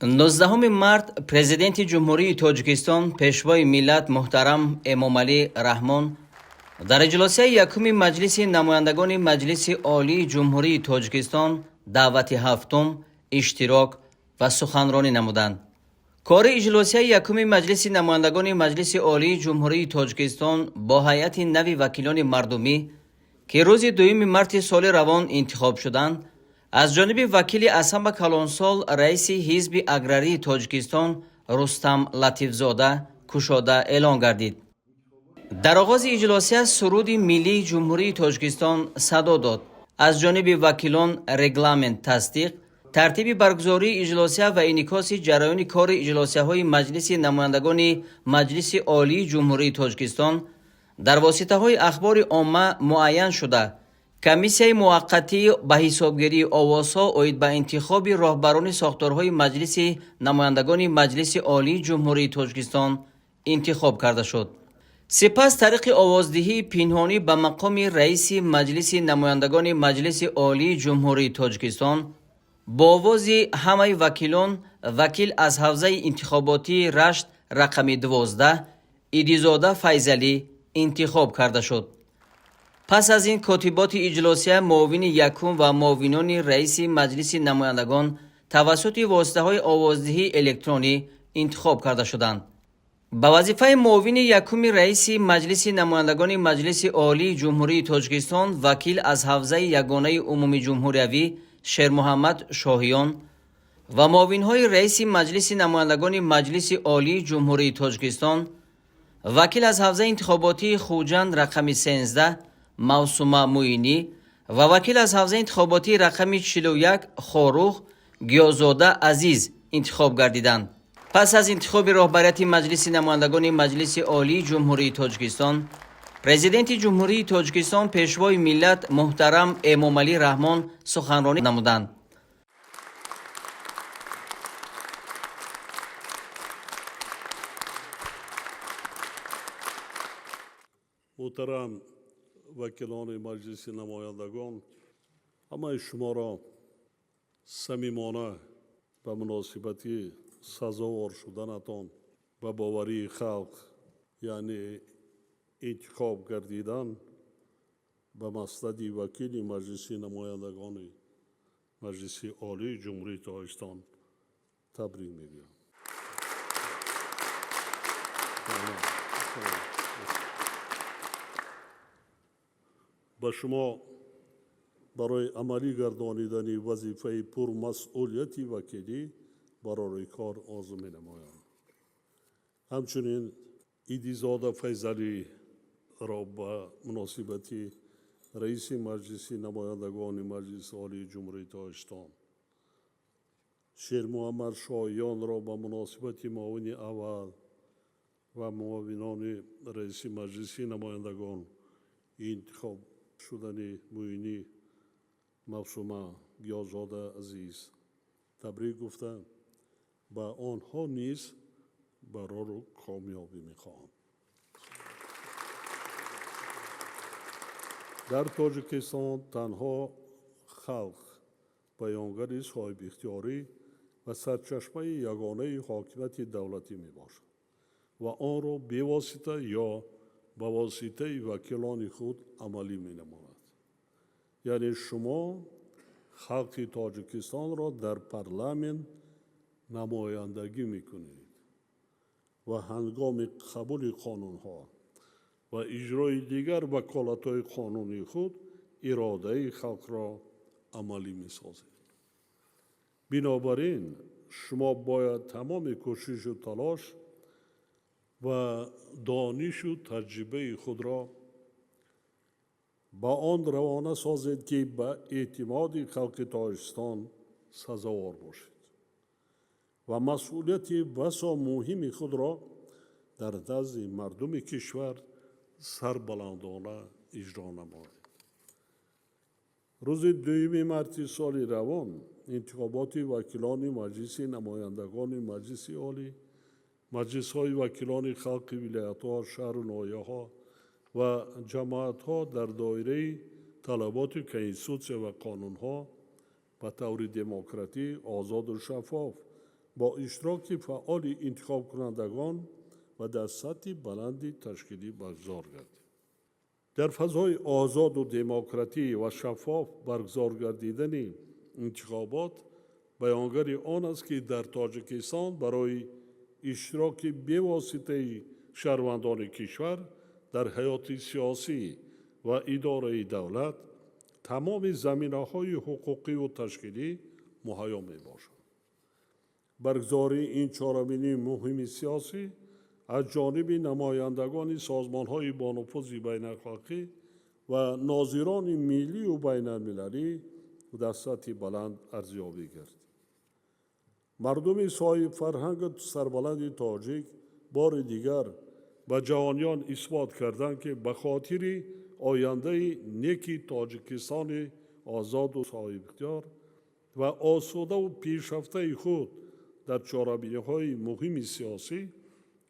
19 март президенти ҷумҳурии Тоҷикистон пешвои миллат муҳтарам Эмомалӣ Раҳмон дар иҷлосияи якуми маҷлиси намояндагони Маҷлиси Олии Ҷумҳурии Тоҷикистон даъвати ҳафтум иштирок ва суханронӣ намуданд. кори иҷлосияи якуми маҷлиси намояндагони Маҷлиси Олии Ҷумҳурии Тоҷикистон бо ҳайати нави вакилони мардумӣ ки рӯзи 2 марти соли равон интихоб шуданд, аз ҷониби вакили Асамба Калонсол раиси ҳизби аграрии Тоҷикистон Рустам Латифзода кушода эълон гардид. дар оғози иҷлосия суруди миллии ҷумҳурии Тоҷикистон садо дод. аз ҷониби вакилон регламент тасдиқ, тартиби баргузории иҷлосия ва инъикоси ҷараёни кори иҷлосияҳои Маҷлиси намояндагони Маҷлиси Олии Ҷумҳурии Тоҷикистон дар воситаҳои ахбори омма муайян шуда, комиссияи муваққатӣ ба ҳисобгирии овозҳо оид ба интихоби роҳбарони сохторҳои Маҷлиси намояндагони Маҷлиси Олии Ҷумҳурии Тоҷикистон интихоб карда шуд. сипас тариқи овоздиҳии пинҳонӣ ба мақоми раиси Маҷлиси намояндагони Маҷлиси Олии Ҷумҳурии Тоҷикистон бо овози ҳамаи вакилон, вакил аз ҳавзаи интихоботии Рашт рақами 12 Идизода Файзалӣ интихоб карда шуд. пас аз ин котиботи иҷлосия, муовини якум ва муовинони раиси Маҷлиси намояндагон тавассути воситаҳои овоздиҳии электронӣ интихоб карда шуданд. ба вазифаи муовини якуми раиси Маҷлиси намояндагони Маҷлиси Олии Ҷумҳурии Тоҷикистон вакил аз ҳавзаи ягонаи умуми ҷумҳуриявӣ Шермуҳаммад Шоҳиён ва муовинҳои раиси Маҷлиси намояндагони Маҷлиси Олии Ҷумҳурии Тоҷикистон вакил аз ҳавзаи интихоботии Хуҷанд рақами 13 Мавсума Муинӣ ва вакил аз ҳавзаи интихоботии рақами 41 Хорух Гиёзода Азиз интихоб гардиданд. пас аз интихоби роҳбарияти Маҷлиси намояндагони Маҷлиси Олии Ҷумҳурии Тоҷикистон, президенти Ҷумҳурии Тоҷикистон пешвои миллат муҳтарам Эмомалӣ Раҳмон суханронӣ намуданд. муҳтарам вакилони Маҷлиси намояндагон, ҳамаи шуморо самимона ба муносибати сазовор шуданатон ба боварии халқ, яъне интихоб гардидан ба масъади вакили Маҷлиси намояндагони Маҷлиси Олии Ҷумҳурии Тоҷикистон табрик мегӯям. ба шумо барои амалӣ гардонидани вазифаи пурмасъулияти вакилӣ барори кор орзу менамоям. ҳамчунин Идизода Файзалиро ба муносибати раиси Маҷлиси намояндагони Маҷлиси Олии Ҷумҳурии Тоҷикистон, Шермуҳаммад Шоҳиёнро ба муносибати муовини аввал ва муовинони раиси Маҷлиси намояндагон интихоб шудани Муинӣ Мавсума Гиёзода Азиз табрик гуфта, ба онҳо низ барору комёбӣ мехоҳам. дар Тоҷикистон танҳо халқ баёнгари соҳибихтиёрӣ ва сарчашмаи ягонаи ҳокимияти давлатӣ мебошад ва онро бевосита ё ба воситаи вакилони худ амалӣ менамояд. яъне шумо халқи Тоҷикистонро дар парламент намояндагӣ мекунед ва ҳангоми қабули қонунҳо ва иҷрои дигар ваколатҳои қонунии худ иродаи халқро амалӣ месозед. бинобар ин шумо бояд тамоми кӯшишу талош ва донишу таҷрибаи худро ба он равона созед, ки ба эътимоди халқи Тоҷикистон сазовор бошед ва масъулияти басо муҳими худро дар назди мардуми кишвар сарбаландона иҷро намоед. рӯзи 2 марти соли равон интихоботи вакилони Маҷлиси намояндагони Маҷлиси Олӣ, маҷлисҳои вакилони халқи вилоятҳо, шаҳру ноҳияҳо ва ҷамоатҳо дар доираи талаботи Конститутсия ва қонунҳо ба таври демократӣ, озоду шаффоф با اشتراک فعال انتخاب کنندگان و در سطح بلندی تشکیلی برگزار گردید. در فضای آزاد و دموکراتی و شفاف برگزار گردیدن انتخابات بیانگر آن است که در تاجیکستان برای اشتراک بواسطه شهروندان کشور در حیات سیاسی و اداره دولت تمام زمینه‌های حقوقی و تشکیلی مهیا میباشد. برگزاری این چهارمین مهم سیاسی از جانب نمایندگان سازمان‌های با نفوذ بین‌الاخلاقی و ناظران ملی و بین‌المللی در سطح بلند ارزیابی گردید. مردم صاحب فرهنگ سربلند تاجیک بار دیگر به جهانیان اثبات کردند که به خاطر آینده نیک تاجیکستان آزاد و صاحب اختیار و آسوده و پیشرفته خود در چهارمین‌های مهم سیاسی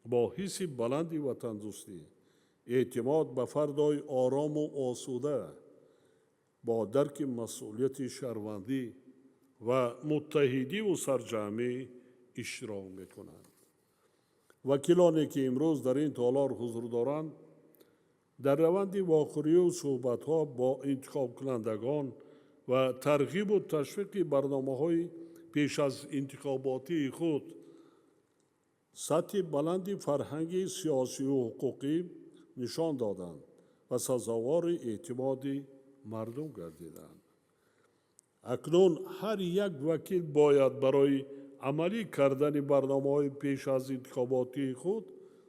با حس بلندی وطن دوستی، اعتماد به فردای آرام و آسوده، با درک مسئولیت شهروندی و متحدی و سرجمعی اشتراک میکنند. وکیلانی که امروز در این تالار حضور دارند در روند واخوری و صحبت‌ها با انتخاب کنندگان و ترغیب و تشویق برنامه‌های پیش از انتخاباتی خود سطح بلند فرهنگی سیاسی و حقوقی نشان دادند و سزاوار اعتماد مردم گردیدند. اکنون هر یک وکیل باید برای عملی کردن برنامه‌های پیش از انتخاباتی خود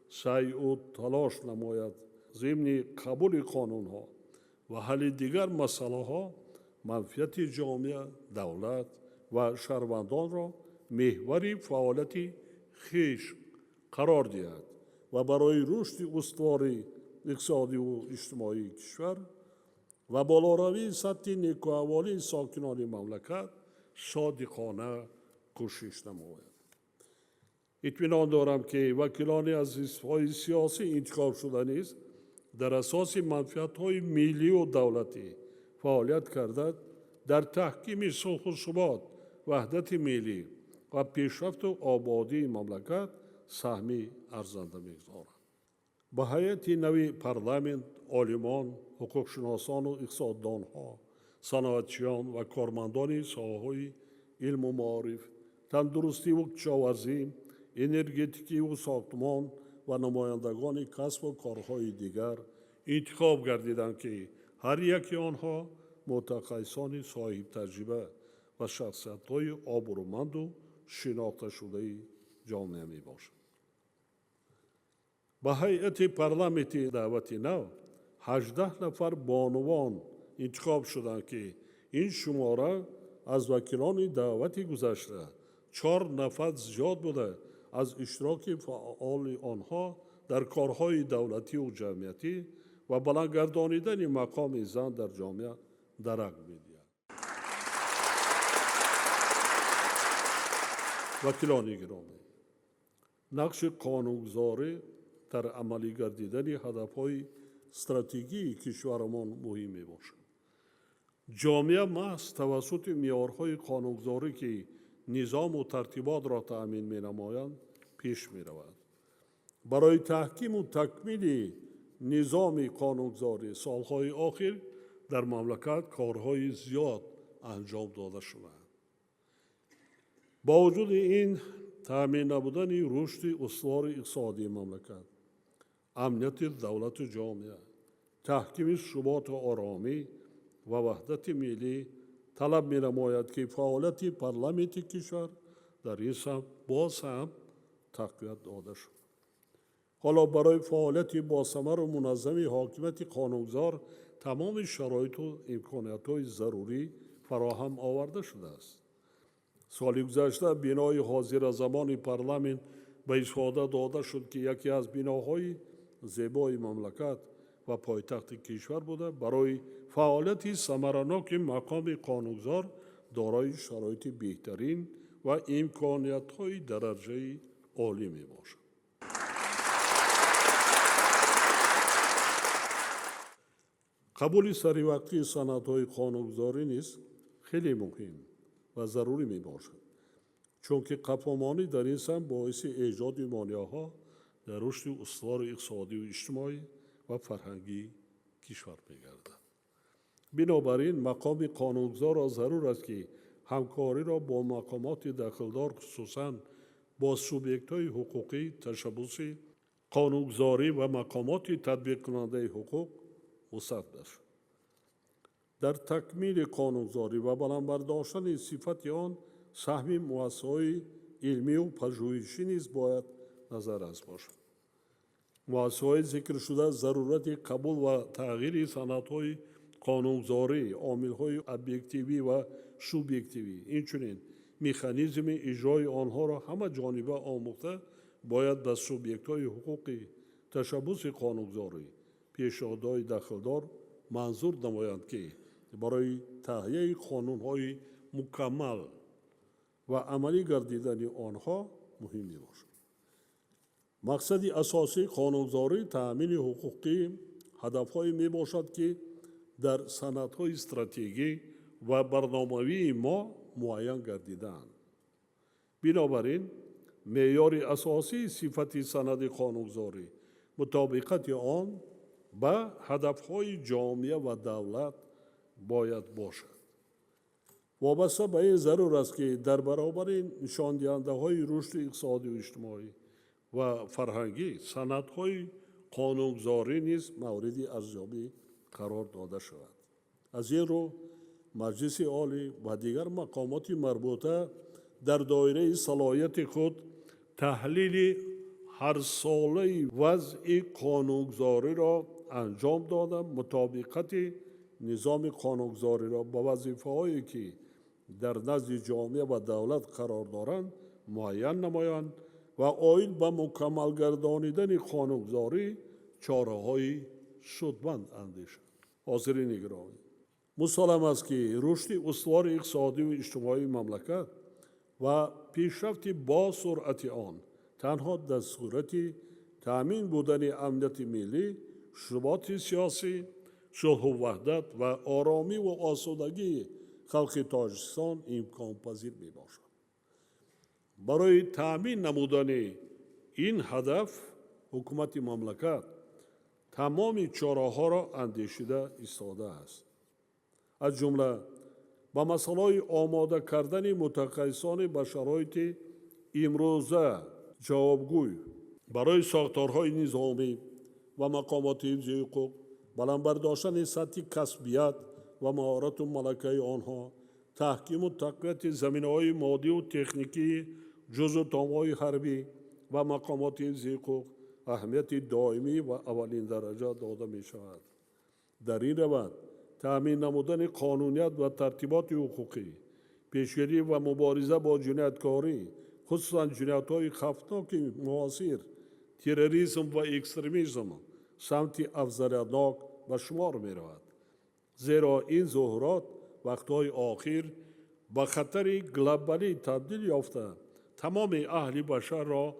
سعی و تلاش نماید. ضمن قبول قانون‌ها و حل دیگر مسائل‌ها منفعت جامعه، دولت و شهروندان را محور فعالیت خویش قرار دهد و برای رشد استوار اقتصادی و اجتماعی کشور و بالاروی سطح نیکوحوالی ساکنان مملکت صادقانه کوشش نماید. اطمینان دارم که وکیلانی از حزب‌های سیاسی انتخاب شده نیز در اساس منفعت‌های ملی و دولتی فعالیت کرده در تحکیم صلح و ثبات، وحدت ملی و پیشرفت و آبادی مملکت سهمی ارزنده می‌گذارند. به هیئت نوی پارلمانت عالمان، حقوقشناسان و اقتصاددانها، صنعتچیان و کارمندان ساحه‌های علم و معارف، تندرستی و کشاورزی، انرژتیکی و ساختمان و نمایندگان کسب و کارهای دیگر انتخاب گردیدند که هر یکی آنها متخصصان صاحب تجربه و شخصیت‌های آبرومند و شناخته شده جامعه میباشند. به هیئت پارلمانت دعوت نو 18 نفر بانوان انتخاب شدند که این شماره از وکیلان دعوت گذشته 4 نفر زیاد بوده از اشتراک فعال آنها در کارهای دولتی و جمعیتی و بلندگردانیدن مقام زن در جامعه درک می‌دهد. وکیلان گرامی، نقش قانونگذاری در عملی گردیدن هدف‌های استراتژی کشورمان مهم میباشد. جامعه محض توسط معیارهای قانونگذاری که نظام و ترتیبات را تأمین می‌نمایند پیش می‌رود. برای تحکیم و تکمیل نظام قانونگذاری سالهای آخر در مملکت کارهای زیاد انجام داده شده. با وجود این تأمین نبودن رشد استوار اقتصادی مملکت، امنیت دولت و جامعه، تحکیم ثبات و آرامی و وحدت ملی طلب می‌نماید که فعالیت پارلمانت کشور در این سمت باز هم تقویت داده شد. حالا برای فعالیت باثمر و منظم حاکمیت قانونگذار تمام شرایط و امکانات‌های ضروری فراهم آورده شده است. سال گذشته بنای حاضر زمان پارلمان به استفاده داده شد که یکی از بناهای زیبای مملکت و پایتخت کشور بوده. برای فعالیت ثمرناک مقام قانونگذار دارای شرایط بهترین و امکانات‌های درجه عالی میباشد. قبول سریع سندهای قانونگذاری نیز خیلی مهم و ضروری میباشد، چونکه قهرمانی در این سمت باعث ایجاد مانعها در رشد استوار اقتصادی و اجتماعی و فرهنگی کشور می‌گردد. بنابراین مقام قانونگذار را ضرور است که همکاری را با مقامات دخلدار خصوصاً با سوبیکت‌های حقوقی تشبثی قانونگذاری و مقامات تطبیق کننده حقوق مصدق شد. در تکمیل قانونگذاری و بلندبرداشتن صفت آن سهم مؤسسه‌های علمی و پژوهشی نیز باید نظررس باشد. مؤسسه‌های ذکر شده ضرورت قبول و تغییر سندهای قانونگذاری، عامل‌های ابجکتیوی و سوبیکتیوی، اینچنین مکانیزم اجرای آنها را همه جانبه آموخته باید به سوبیکت‌های حقوقی تشبث قانونگذاری، پیشنهادهای دخلدار منظور نمایند که برای تهیه قانون‌های مکمل و عملی گردیدن آنها مهم باشد. مقصد اساسی قانونگذاری تأمین حقوقی هدف‌هایی میباشد که در سندهای استراتژی و برنامه‌ای ما معین گردیدند. بنابراین معیار اساسی صفت سند قانونگذاری مطابقت آن به هدف‌های جامعه و دولت باید باشد. وابسته به این ضرور است که در برابر نشاندهنده‌های رشد اقتصادی و اجتماعی و فرهنگی سندهای قانونگذاری نیز مورد ارزیابی قرار داده شود. از این رو مجلس عالی و دیگر مقامات مربوطه در دایره صلاحیت خود تحلیل هر ساله وضع قانونگذاری را انجام داده، مطابقت نظام قانونگذاری را با وظیفه‌هایی که در نزد جامعه و دولت قرار دارند معین نمایند و آیل به مکمل گردانیدن قانونگذاری چاره‌های سودمند اندیشند. حاضرین گرامی، مسلم است که رشد استوار اقتصادی و اجتماعی مملکت و پیشرفت با سرعت آن تنها در صورت تأمین بودن امنیت ملی، ثبات سیاسی، صلح و وحدت و آرامی و آسودگی خلق تاجیکستان امکان پذیر می باشد. برای تأمین نمودن این هدف حکومت مملکت تمام چاره‌ها را اندیشیده ایستاده است. از جمله با مسئله آماده کردن متخصصان به شرایط امروزه جوابگوی برای ساختارهای نظامی و مقامات حفظ حقوق، بلندبرداشتن سطح کسبیت و مهارت و ملکه آنها، تحکیم و تقویت زمینه‌های مادی و تکنیکی جزو تام‌های حربی و مقامات حفظ حقوق اهمیت دائمی و اولین درجه داده می شود. در این روند تأمین نمودن قانونیت و ترتیبات حقوقی، پیشگیری و مبارزه با جنایتکاری، خصوصاً جنایت‌های خطرناک معاصر، تروریسم و اکستریمیسم سمت افزایش‌یابی به شمار می رود. زیرا این ظاهرات وقتهای آخر به خطر گلوبالی تبدیل یافته تمام اهل بشر را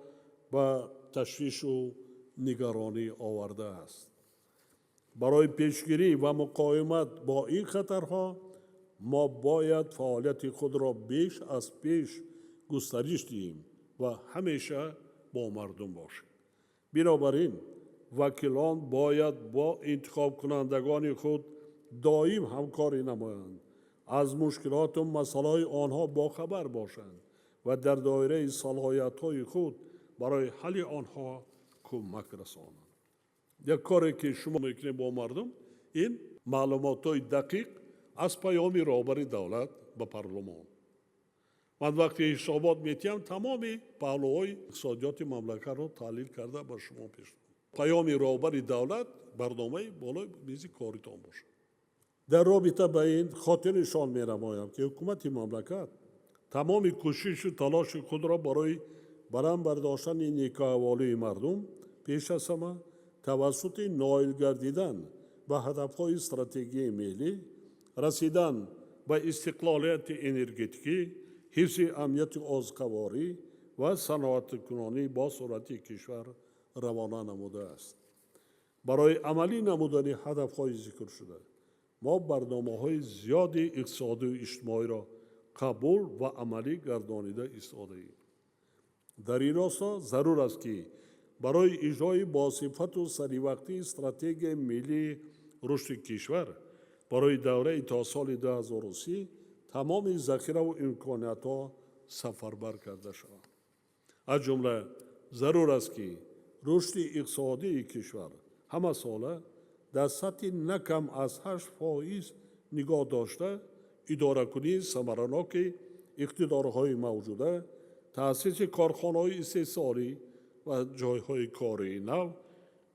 به تشویش و نگرانی آورده است. برای پیشگیری و مقاومت با این خطرها ما باید فعالیت خود را بیش از پیش گسترش دهیم و همیشه با مردم باشیم. بنابراین وکیلان باید با انتخاب کنندگان خود دائم همکاری نمایند، از مشکلات و مسائل آنها باخبر باشند و در دایره صلاحیت‌های خود برای حل آنها کمک رسانند. یک کاری که شما میکنید با مردم، این معلومات‌های دقیق از پیام رهبر دولت به پارلمان. من وقتی حسابات میتیم تمام پهلوهای اقتصادیات مملکت را تحلیل کرده با شما پیش پیام رهبر دولت برنامه بالای میز کاریتان باشه. در رابطه با این خاطر نشان می‌نمایم که حکومت مملکت تمام کوشش و تلاش خود را برای برام برداشتن نیک احوالی مردم پیش از همه توسط نائل گردیدن به هدف‌های استراتژی ملی، رسیدن به استقلالیت انرژتیکی، حفظ امنیت آذوقه‌واری و صنعت‌کنانی با سرعت کشور روانه نموده است. برای عملی نمودن هدف‌های ذکر شده ما برنامه‌های زیادی اقتصادی و اجتماعی را قبول و عملی گردانیده ایستاده‌ایم. در این راستا ضرور است که برای اجرای باصفت و سریوقتی استراتژی ملی رشد کشور برای دوره تا سال 2030 تمام ذخیره و امکانات‌ها سفربر کرده شود. از جمله ضرور است که رشد اقتصادی کشور همه ساله در سطح نکم از 8% نگاه داشته اداره کنی ثمرناک اقتدارهای موجوده، تأسیس کارخانه‌های استحصالی و جایهای کاری نو،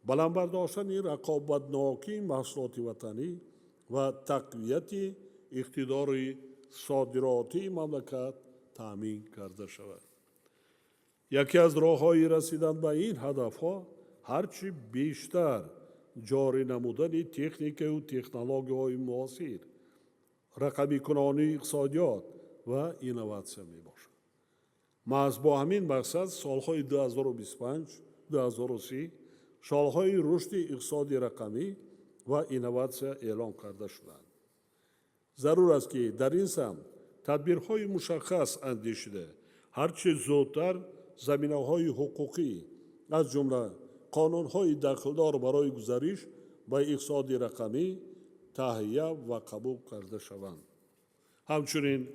بلند برداشتن رقابتناکی محصولات وطنی و تقویت اقتدار صادراتی مملکت تأمین کرده شود. یکی از راه‌های رسیدن به این هدف‌ها هرچی بیشتر جاری نمودن تکنیک و تکنولوژی‌های معاصر، رقمی کنانی اقتصادیات و اینوواسیون میباشد. محض با همین مقصد سالهای 2025-2030 سالهای رشد اقتصادی رقمی و اینوواسیون اعلام کرده شدند. ضرور است که در این سمت تدبیرهای مشخص اندیشیده هرچه زودتر زمینه‌های حقوقی از جمله قانون‌های دخلدار برای گذریش به اقتصاد رقمی تهیه و قبول کرده شوند. همچنین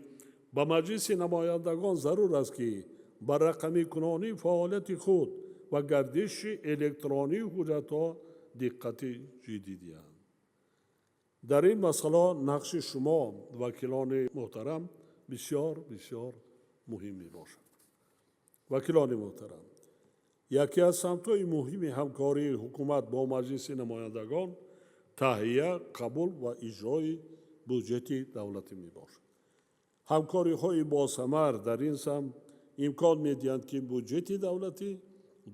به مجلس نمایندگان ضرور است که بر رقمی کنانی فعالیت خود و گردش الکترونی حجت‌ها دقت جدی دهند. در این مسئله نقش شما وکیلان محترم بسیار بسیار مهم میباشد. وکیلان محترم، یکی از سمت‌های مهم همکاری حکومت با مجلس نمایندگان تهیه، قبول و اجرای بودجه دولتی میباشد. همکاری‌های باثمر در این سمت امکان می‌دهند که بودجه دولتی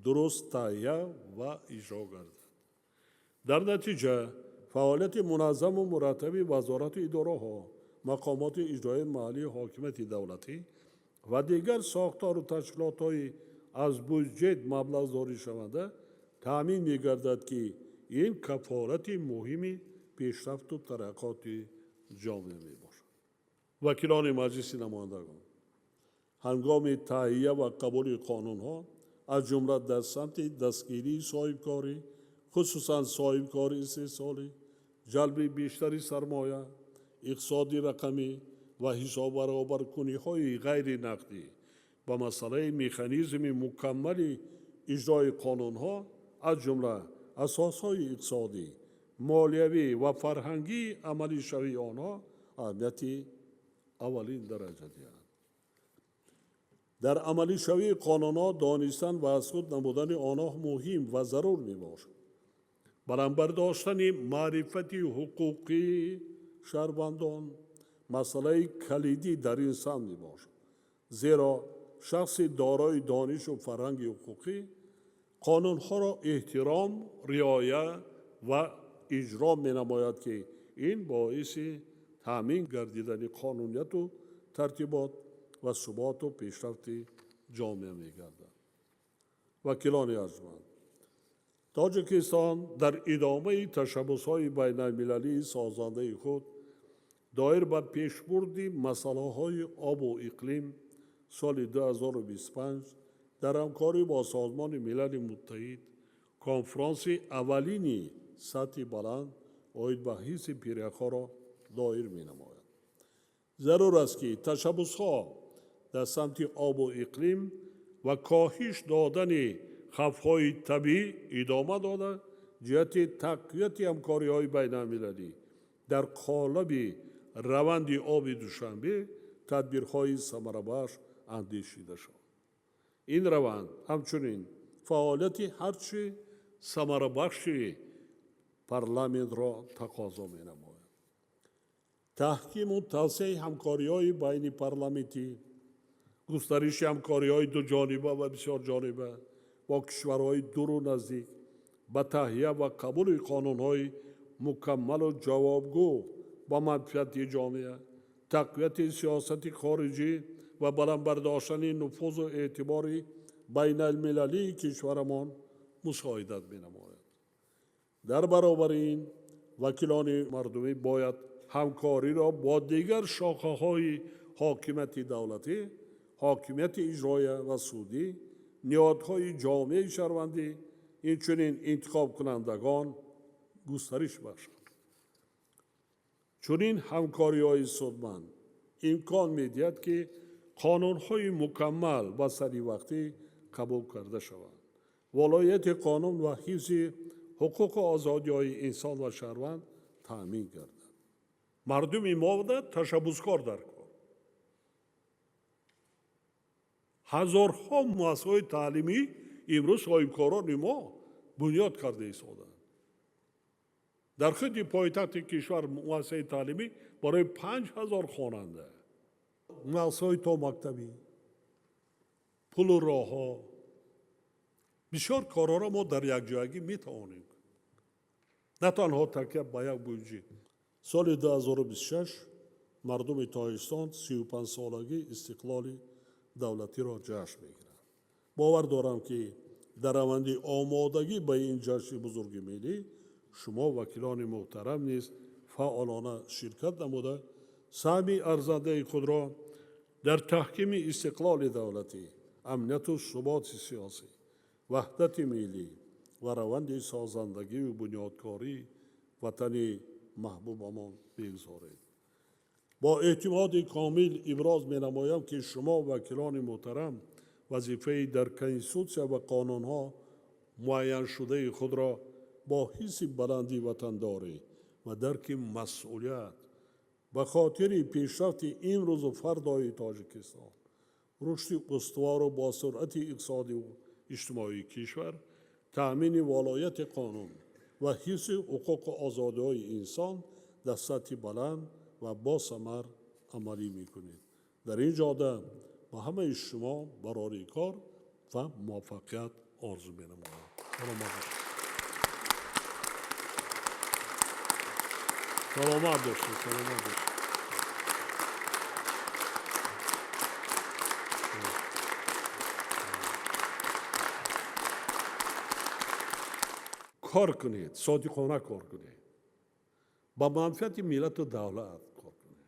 درست تهیه و اجرا گردد. در نتیجه فعالیت منظم و مرتب وزارت و اداره‌ها، مقامات اجرایی محلی حاکمیت دولتی و دیگر ساختار و تشکیلات‌های از بودجه مبلغ جاری شونده تأمین می‌گردد که این کفارت مهمی پیشرفت و ترقیات جامعه میباشد. وکیلان مجلس نمایندگان، هنگام تهیه و قبول قانون‌ها از جمله در سمت دستگیری صاحبکاری، خصوصا صاحبکاری استحصالی، جلب بیشتری سرمایه، اقتصاد رقمی و حساب برابرکنی‌های غیر نقدی و مسئله مکانیزم مکمل اجرای قانون‌ها از جمله اساس‌های اقتصادی، مالیوی و فرهنگی عملی شوی آنها اهمیت اولین درجه دارند. در عملی شوی قانون‌ها دانستن و از خود نمودن آنها مهم و ضرور میباشد. بلند برداشتن معرفت حقوقی شهروندان مسئله کلیدی در این سمت میباشد، زیرا شخص دارای دانش و فرهنگ حقوقی قانون‌ها را احترام، رعایت و اجرا می‌نماید که این باعث تأمین گردیدن قانونیت و ترتیبات و ثبات و پیشرفت جامعه می‌گردد. وکیلان ارجمند، تاجیکستان در ادامه تشبس‌های بین‌المللی سازنده خود دایر به پیشبرد مسائل آب و اقلیم سال 2025 در همکاری با سازمان ملل متحد کنفرانس اولینی سطح بلند اوید به حفظ پیرک‌ها را دایر می‌نماید. ضرور است که تشبس‌ها در سمت آب و اقلیم و کاهش دادن خطرهای طبیعی ادامه داده جهت تقویت همکاری‌های بین‌المللی در قالب روند آب دوشنبه تدبیرهای ثمره‌بخش اندیشیده شد. این روند همچنین فعالیت هرچه ثمره‌بخش پارلمانت را تقاضا می‌نماید. تحکیم و توسعه همکاری‌های بین پارلمانتی، گسترش همکاری‌های دو جانبه و بسیار جانبه با کشورهای دور و نزدیک به تهیه و قبول قانون‌های مکمل و جوابگو با منفعت جامعه، تقویت سیاست خارجی و بلند برداشتن نفوذ و اعتبار بین المللی کشورمان مساعدت می‌نماید. در برابر این وکیلان مردمی باید همکاری را با دیگر شاخه‌های حاکمیت دولتی، حاکمیت اجرایی و سودی، نهادهای جامعه شهروندی، اینچنین انتخاب کنندگان گسترش بخشد. چنین همکاری‌های سودمند امکان می‌دهد که قانون‌های مکمل و سریع قبول کرده شوند. ولایت قانون و حفظ حقوق و آزادی‌های انسان و شهروند تأمین گردد. مردم ما تشبثکار در کار. هزارها مؤسسه‌های تعلیمی امروز صاحبکاران ما بنیاد کرده ایستادند. در خود پایتخت کشور مؤسسه تعلیمی برای 5000 خواننده، مؤسسه‌های تا مکتبی، پل و راه‌ها، بسیار کارها را ما در یک جایگی میتوانیم. نه تنها تکیه به یک بودجه. سال 2026 مردم تاجیکستان 35 سالگی استقلال دولتی را جشن میگیرند. باور دارم که در روند آمادگی به این جشن بزرگ ملی شما وکیلان محترم نیز فعالانه شرکت نموده سهم ارزنده خود را در تحکیم استقلال دولتی، امنیت و ثبات سیاسی، وحدت ملی و روند سازندگی و بنیادکاری وطن محبوبمان بگذارید. با اعتماد کامل ابراز می نمایم که شما وکیلان محترم وظیفه در کنستیتوسیا و قانونها معین شده خود را با حس بلندی وطنداری و درک مسئولیت به خاطر پیشرفت امروز و فردای تاجیکستان، رشد استوار و با سرعت اقتصادی و اجتماعی کشور، تأمین ولایت قانون و حفظ حقوق و آزادی‌های انسان در سطح بلند و با ثمر عملی می‌کنید. در این جاده به همه شما برای کار و موفقیت آرزو می‌نمایم. سلامت باشید. سلامت باشید. کار کنید، صادقانه کار کنید. با منفعت ملت و دولت کار کنید.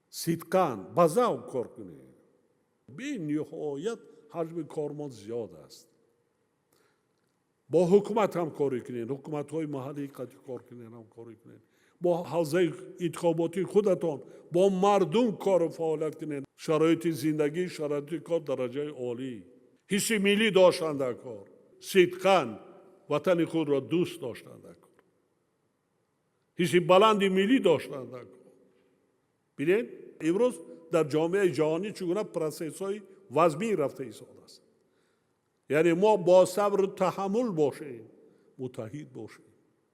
صدقاً با ذوق کار کنید. به نهایت حجم کارمان زیاد است. با حکومت هم کاری کنید، حکومت‌های محلی کار کنید، هم کاری کنید. با حوزه انتخاباتی خودتان با مردم کار و فعالیت کنید. شرایط زندگی، شرایط کار درجه عالی. حس ملی داشتن در کار. صدقاً وطن خود را دوست داشتن در کار. حس بلند ملی داشتن در کار. ببینید امروز در جامعه جهانی چگونه پروسس‌های وضعی رفته ایستاده است. یعنی ما با صبر و تحمل باشیم، متحد باشیم.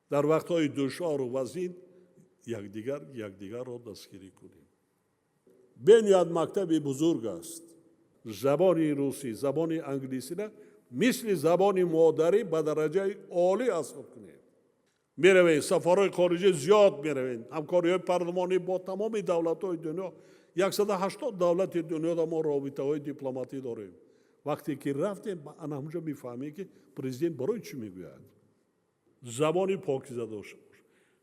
در وقت‌های دشوار و وزین یکدیگر را دستگیری کنیم. بنیاد مکتب بزرگ است. زبان روسی، زبان انگلیسی نه مثل زبان مادری به درجه عالی حساب کنیم. میرویم سفرهای خارجی زیاد میرویم. همکاری‌های پارلمانی با تمام دولت‌های دنیا، 180 دولت دنیا دا ما رابطه‌های دیپلماتی داریم. وقتی که رفتیم همونجا میفهمیم که پرزیدنت برای چی میگوید. زبانی پاکیزه داشته باش.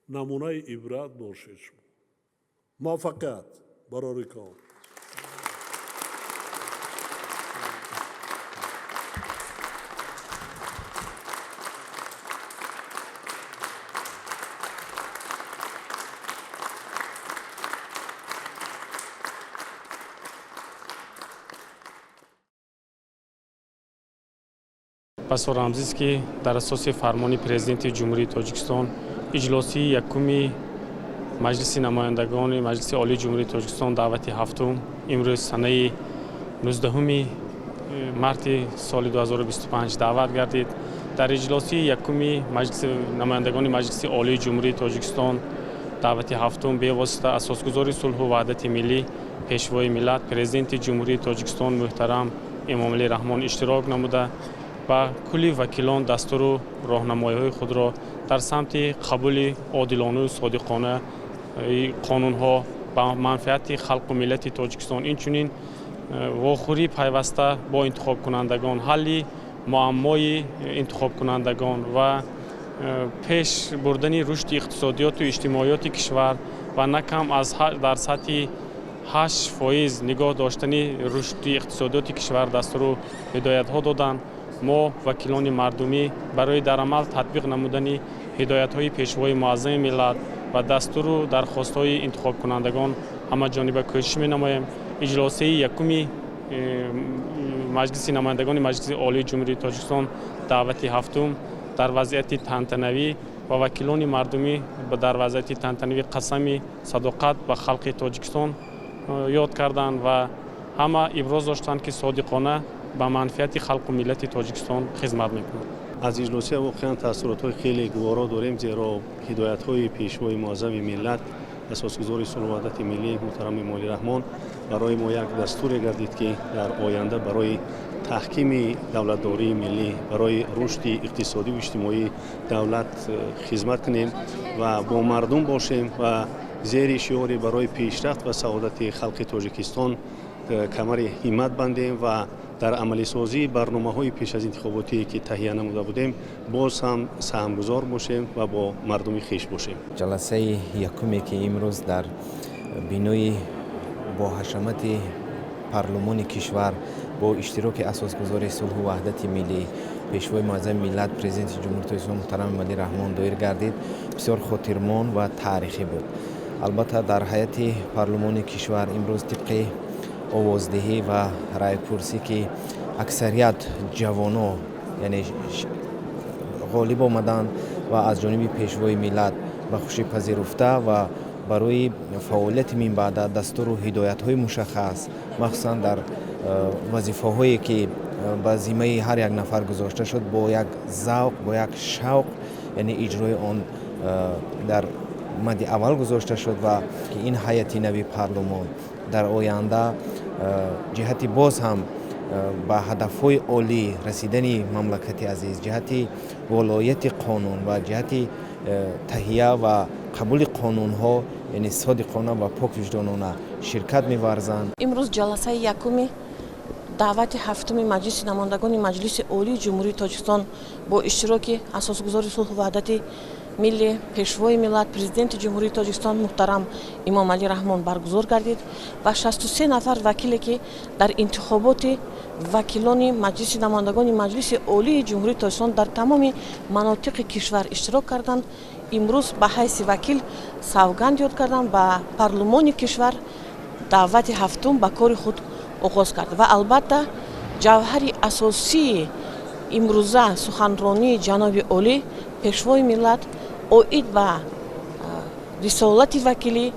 نمونه عبرت باشید شما. موفقیت برای کار. پس رمزی است که در اساس فرمان پرزیدنت جمهوری تاجیکستان اجلاسی یکمی مجلس نمایندگان مجلس عالی جمهوری تاجیکستان دعوت هفتم امروز سنه 19 مارس سال 2025 دعوت گردید. در اجلاسی یکمی مجلس نمایندگان مجلس عالی جمهوری تاجیکستان دعوت هفتم به واسطه اساسگذار صلح و وحدت ملی پیشوای ملت پرزیدنت جمهوری تاجیکستان محترم امامعلی رحمان اشتراک نموده و کلی وکیلان دستور و راهنمایی‌های خود را در سمت قبول عادلانه و صادقانه قانون‌ها با منفعت خلق و ملت تاجیکستان اینچنین واخوری پیوسته با انتخاب کنندگان، حل معمای انتخاب کنندگان و پیش بردن رشد اقتصادیات و اجتماعیات کشور و نه کم از در سطح 8% نگاه داشتنی رشد اقتصادیات کشور دستور هدایت ها دادند. ما وکیلان مردمی برای در عمل تطبیق نمودن هدایت های پیشوای معظم ملت و دستور و درخواست های انتخاب کنندگان همه جانبه کوشش می نماییم. اجلاس یکمی مجلس نمایندگان مجلس عالی جمهوری تاجیکستان دعوت هفتم در وضعیت تنتنوی و وکیلان مردمی در وضعیت تنتنوی قسم صداقت به خلق تاجیکستان یاد کردند و همه ابراز داشتند که صادقانه به منفعت خلق و ملت تاجیکستان خدمت میکنند. از اجلاس واقعا تاثیرات خیلی گوارا داریم، زیرا هدایت های پیشوای معظم ملت اساسگزار صلح و وحدت ملی محترم امامعلی رحمان برای ما یک دستور گردید که در آینده برای تحکیم دولتداری ملی، برای رشد اقتصادی و اجتماعی دولت خدمت کنیم و با مردم باشیم و زیر شعاری برای پیشرفت و سعادت خلق تاجیکستان کمر همت بندیم و در عملی سازی برنامه‌های پیش از انتخاباتی که تهیه نموده بودیم باز هم سهمگزار باشیم و با مردمی خویش باشیم. جلسه یکمی که امروز در بینوی با حشمت پارلمان کشور با اشتراک اساسگزار صلح و وحدت ملی پیشوای معظم ملت پرزیدنت جمهوری تاجیکستان محترم امامعلی رحمان دایر گردید بسیار خاطرمان و تاریخی بود. البته در هیئت پارلمان کشور امروز طبق آوازدهی و رای پرسی که اکثریت جوانان یعنی غالب آمدن و از جانب پیشوای ملت به خوشی پذیرفته و برای فعالیت من بعد دستور و هدایت های مشخص مخصوصا در وظیفه هایی که به ذمه هر یک نفر گذاشته شد با یک ذوق با یک شوق یعنی اجرای آن در مد اول گذاشته شد و که این هیئت نوی پارلمان در آینده جهت باز هم به هدفهای عالی رسیدن مملکت عزیز، جهت ولایت قانون و جهت تهیه و قبول قانون ها یعنی صادقانه و پاک وجدانانه شرکت می‌ورزند. امروز جلسه یکمی دعوت هفتم مجلس نمایندگان مجلس عالی جمهوری تاجیکستان با اشتراک اساسگزار صلح و وحدت ملی پیشوای ملت پرزیدنت جمهوری تاجیکستان محترم امامعلی رحمان برگزار گردید و 63 نفر وکیلی که در انتخابات وکیلان مجلس نمایندگان مجلس عالی جمهوری تاجیکستان در تمام مناطق کشور اشتراک کردند. امروز به حیث وکیل سوگند یاد کردند و پارلمان کشور دعوت هفتم به کار خود آغاز کرد و البته جوهر اساسی امروزه سخنرانی جناب عالی پیشوای ملت اوید به رسالت وکیلی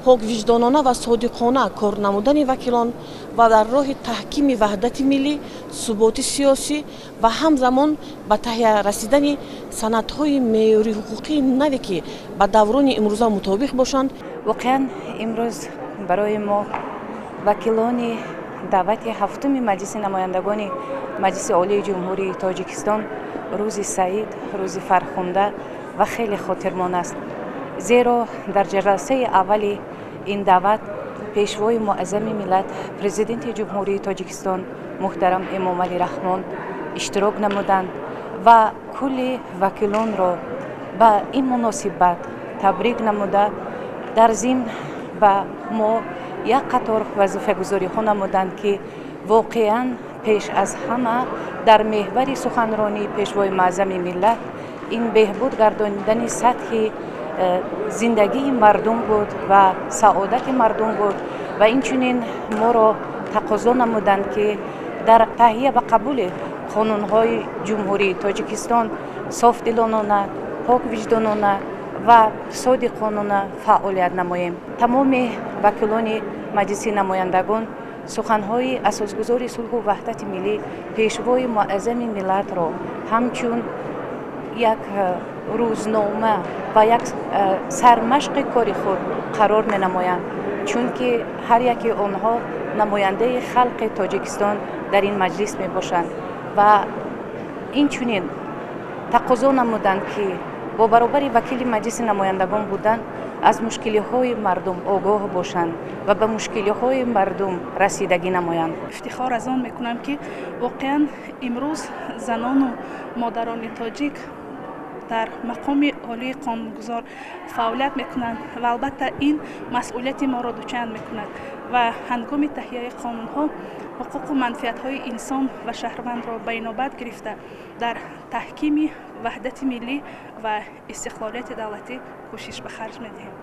پاک وجدانانه و صادقانه کار نمودن وکیلان و در راه تحکیم وحدت ملی، ثبات سیاسی و همزمان به تهیه رسیدن سندهای معیاری حقوقی نوی که به دوران امروزه مطابق باشند. واقعا امروز برای ما وکیلان دعوت هفتم مجلس نمایندگان مجلس عالی جمهوری تاجیکستان روزی سعید، روزی فرخنده و خیلی خاطرمان است، زیرا در جلسه اولی این دعوت پیشوای معظم ملت پرزیدنت جمهوری تاجیکستان محترم امامعلی رحمان اشتراک نمودند و کل وکیلان را به این مناسبت تبریک نموده در ضمن به ما یک قطار وظیفه گذاری ها نمودند که واقعا پیش از همه در محور سخنرانی پیشوای معظم ملت این بهبود گردانیدن سطح زندگی مردم بود و سعادت مردم بود و اینچنین ما را تقاضا نمودند که در تهیه و قبول قانون‌های جمهوری تاجیکستان صاف دلانانه، پاک وجدانانه و صادقانه فعالیت نماییم. تمام وکیلان مجلس نمایندگان سخن‌های اساسگزار صلح و وحدت ملی پیشوای معظم ملت را همچون یک روزنامه و یک سرمشق کاری خود قرار می نمایند، چون که هر یکی آنها نماینده خلق تاجیکستان در این مجلس می باشند و این چنین تقاضا نمودند که با برابر وکیل مجلس نمایندگان بودن از مشکلی های مردم آگاه باشند و به مشکلی های مردم رسیدگی نمایند. افتخار از آن میکنم که واقعا امروز زنان و مادران تاجیک در مقام عالی قانونگذار فعالیت میکنند و البته این مسئولیت ما را دوچند میکند و هنگام تهیه قانون ها حقوق و منفعت های انسان و شهروند را به نوبت گرفته در تحکیم وحدت ملی و استقلالیت دولتی کوشش به خرج میدهیم.